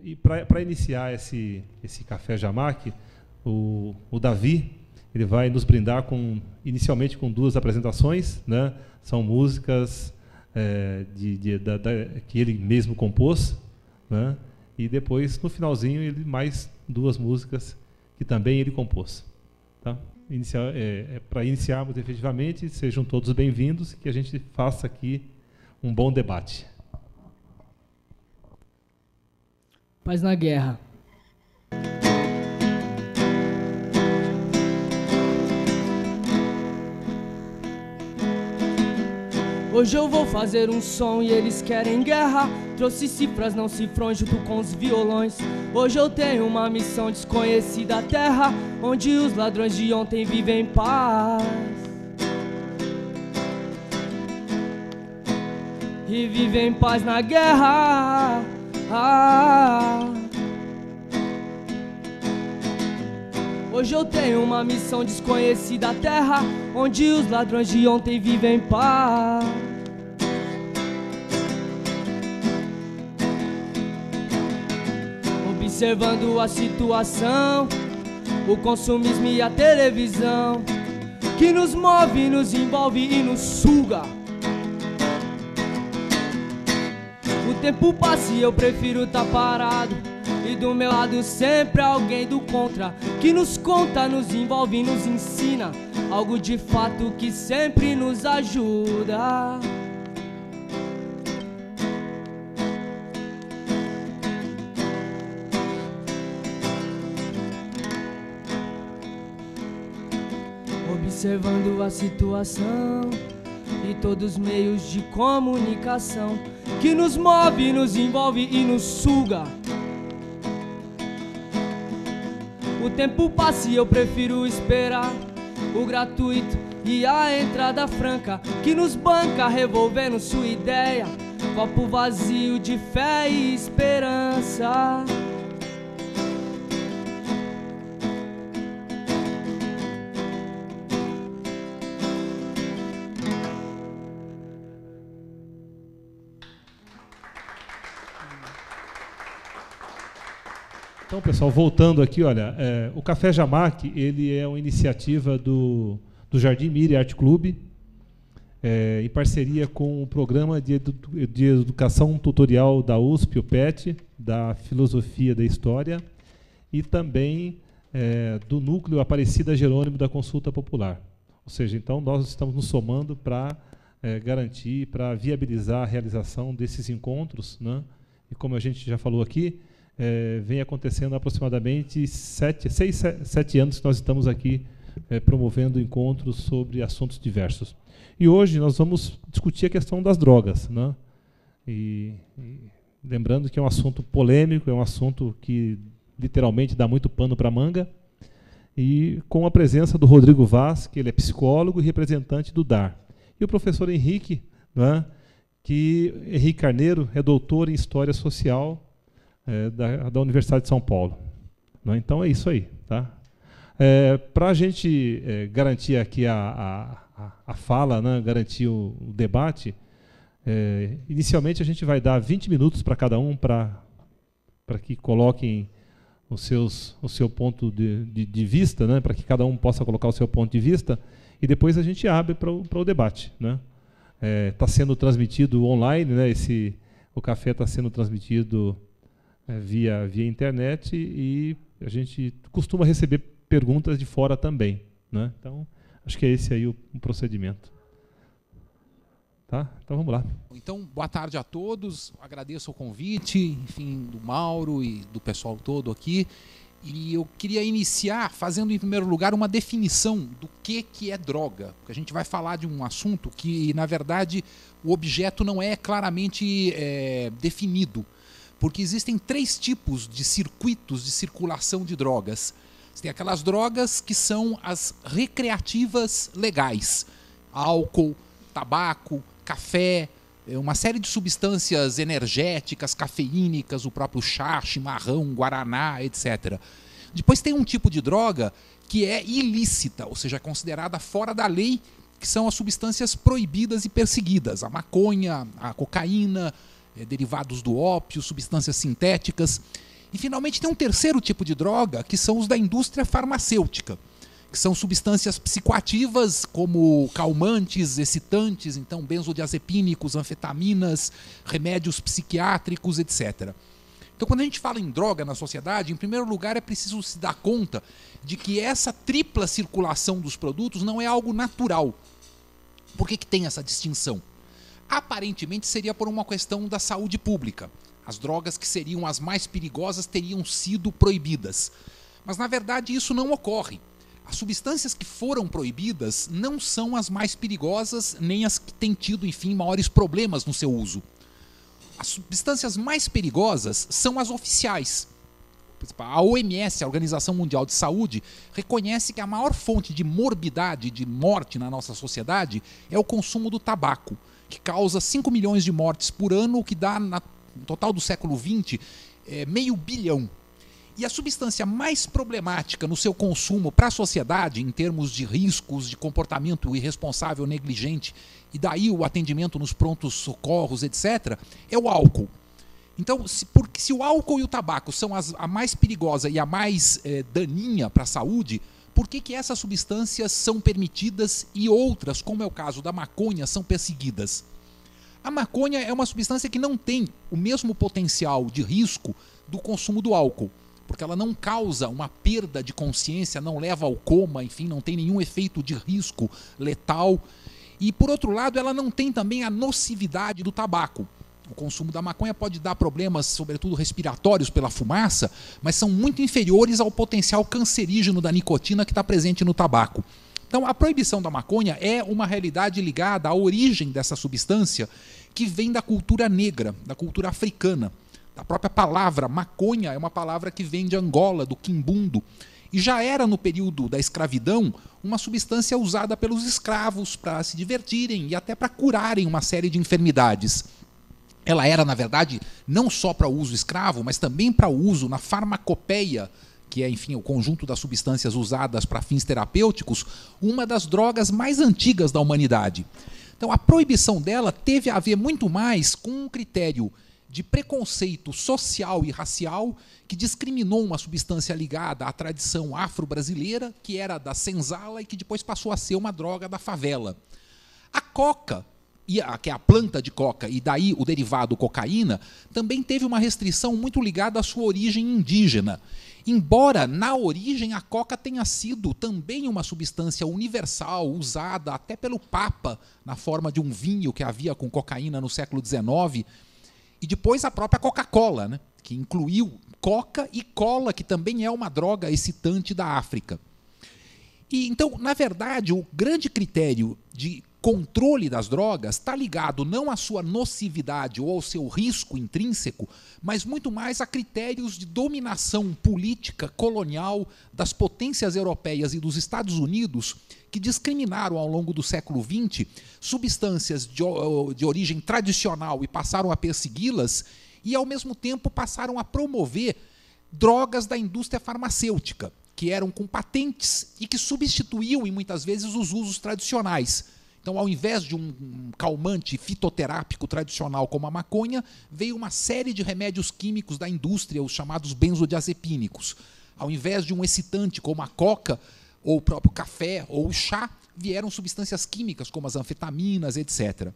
E para iniciar esse Café Jamac, o Davi, ele vai nos brindar inicialmente com 2 apresentações, né? São músicas que ele mesmo compôs, né? E depois, no finalzinho, ele mais 2 músicas que também ele compôs. Tá? Para iniciarmos efetivamente, sejam todos bem-vindos, que a gente faça aqui um bom debate. Paz na guerra. Hoje eu vou fazer um som e eles querem guerra. Trouxe cifras, não cifrões, junto com os violões. Hoje eu tenho uma missão desconhecida à terra, onde os ladrões de ontem vivem em paz e vivem em paz na guerra. Hoje eu tenho uma missão desconhecida à terra, onde os ladrões de ontem vivem em paz. Observando a situação, o consumismo e a televisão, que nos move, nos envolve e nos suga. O tempo passa e eu prefiro tá parado, e do meu lado sempre alguém do contra, que nos conta, nos envolve e nos ensina algo de fato que sempre nos ajuda. Observando a situação e todos os meios de comunicação, que nos move, nos envolve e nos suga. O tempo passa e eu prefiro esperar o gratuito e a entrada franca, que nos banca revolvendo sua ideia, copo vazio de fé e esperança. Então, pessoal, voltando aqui, olha, o Café Jamac, ele é uma iniciativa do Jardim Miri Arte Clube, em parceria com o Programa de Educação Tutorial da USP, o PET, da Filosofia da História, e também do Núcleo Aparecida Jerônimo da Consulta Popular. Ou seja, então, nós estamos nos somando para garantir, para viabilizar a realização desses encontros, né? E como a gente já falou aqui, vem acontecendo há aproximadamente 7 anos que nós estamos aqui promovendo encontros sobre assuntos diversos. E hoje nós vamos discutir a questão das drogas, né? E lembrando que é um assunto polêmico, é um assunto que literalmente dá muito pano para manga, e com a presença do Rodrigo Vaz, que ele é psicólogo e representante do DAR, e o professor Henrique, né, Henrique Carneiro é doutor em História Social da Universidade de São Paulo. Né? Então é isso aí. Tá? Para a gente garantir aqui a fala, né, garantir o debate, inicialmente a gente vai dar 20 minutos para cada um para que coloquem o seu ponto de vista, né, para que cada um possa colocar o seu ponto de vista, e depois a gente abre para o debate. Né? Está sendo transmitido online, né, o café está sendo transmitido via internet, e a gente costuma receber perguntas de fora também. Né? Então, acho que é esse aí o procedimento. Tá? Então, vamos lá. Então, boa tarde a todos. Agradeço o convite, enfim, do Mauro e do pessoal todo aqui. E eu queria iniciar fazendo, em primeiro lugar, uma definição do que é droga. Porque a gente vai falar de um assunto que, na verdade, o objeto não é claramente definido. Porque existem 3 tipos de circuitos de circulação de drogas. Você tem aquelas drogas que são as recreativas legais. Álcool, tabaco, café, uma série de substâncias energéticas, cafeínicas, o próprio chá, chimarrão, guaraná, etc. Depois tem um tipo de droga que é ilícita, ou seja, considerada fora da lei, que são as substâncias proibidas e perseguidas. A maconha, a cocaína, derivados do ópio, substâncias sintéticas. E, finalmente, tem um terceiro tipo de droga, que são os da indústria farmacêutica, que são substâncias psicoativas, como calmantes, excitantes, então benzodiazepínicos, anfetaminas, remédios psiquiátricos, etc. Então, quando a gente fala em droga na sociedade, em primeiro lugar é preciso se dar conta de que essa tripla circulação dos produtos não é algo natural. Por que tem essa distinção? Aparentemente seria por uma questão da saúde pública. As drogas que seriam as mais perigosas teriam sido proibidas. Mas, na verdade, isso não ocorre. As substâncias que foram proibidas não são as mais perigosas, nem as que têm tido, enfim, maiores problemas no seu uso. As substâncias mais perigosas são as oficiais. A OMS, a Organização Mundial de Saúde, reconhece que a maior fonte de morbidade, de morte na nossa sociedade, é o consumo do tabaco, que causa 5 milhões de mortes por ano, o que dá, no total do século XX, meio bilhão. E a substância mais problemática no seu consumo para a sociedade, em termos de riscos, de comportamento irresponsável, negligente, e daí o atendimento nos prontos socorros, etc., é o álcool. Então, se o álcool e o tabaco são a mais perigosa e a mais daninha para a saúde, por que essas substâncias são permitidas e outras, como é o caso da maconha, são perseguidas? A maconha é uma substância que não tem o mesmo potencial de risco do consumo do álcool, porque ela não causa uma perda de consciência, não leva ao coma, enfim, não tem nenhum efeito de risco letal. E, por outro lado, ela não tem também a nocividade do tabaco. O consumo da maconha pode dar problemas, sobretudo respiratórios pela fumaça, mas são muito inferiores ao potencial cancerígeno da nicotina que está presente no tabaco. Então, a proibição da maconha é uma realidade ligada à origem dessa substância que vem da cultura negra, da cultura africana. A própria palavra maconha é uma palavra que vem de Angola, do quimbundo, e já era no período da escravidão uma substância usada pelos escravos para se divertirem e até para curarem uma série de enfermidades. Ela era, na verdade, não só para o uso escravo, mas também para o uso na farmacopeia, que é, enfim, o conjunto das substâncias usadas para fins terapêuticos, uma das drogas mais antigas da humanidade. Então, a proibição dela teve a ver muito mais com um critério de preconceito social e racial que discriminou uma substância ligada à tradição afro-brasileira, que era da senzala e que depois passou a ser uma droga da favela. A coca, que é a planta de coca, e daí o derivado cocaína, também teve uma restrição muito ligada à sua origem indígena. Embora, na origem, a coca tenha sido também uma substância universal, usada até pelo Papa, na forma de um vinho que havia com cocaína no século XIX, e depois a própria Coca-Cola, né, que incluiu coca e cola, que também é uma droga excitante da África. E então, na verdade, o grande critério de controle das drogas está ligado não à sua nocividade ou ao seu risco intrínseco, mas muito mais a critérios de dominação política colonial das potências europeias e dos Estados Unidos, que discriminaram ao longo do século XX substâncias de origem tradicional e passaram a persegui-las, e ao mesmo tempo passaram a promover drogas da indústria farmacêutica, que eram com patentes e que substituíam, e muitas vezes, os usos tradicionais. Então, ao invés de um calmante fitoterápico tradicional como a maconha, veio uma série de remédios químicos da indústria, os chamados benzodiazepínicos. Ao invés de um excitante como a coca, ou o próprio café, ou o chá, vieram substâncias químicas como as anfetaminas, etc.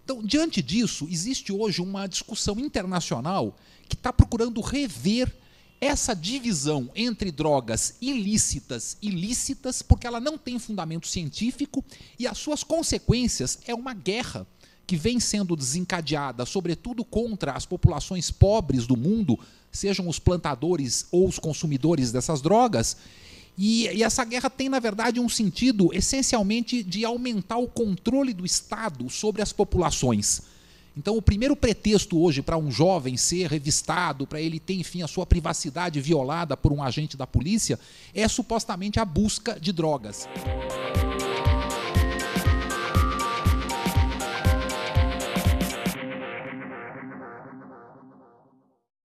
Então, diante disso, existe hoje uma discussão internacional que está procurando rever essa divisão entre drogas ilícitas e lícitas, porque ela não tem fundamento científico e as suas consequências é uma guerra que vem sendo desencadeada, sobretudo contra as populações pobres do mundo, sejam os plantadores ou os consumidores dessas drogas, e essa guerra tem, na verdade, um sentido essencialmente de aumentar o controle do Estado sobre as populações. Então, o primeiro pretexto hoje para um jovem ser revistado, para ele ter, enfim, a sua privacidade violada por um agente da polícia, é supostamente a busca de drogas.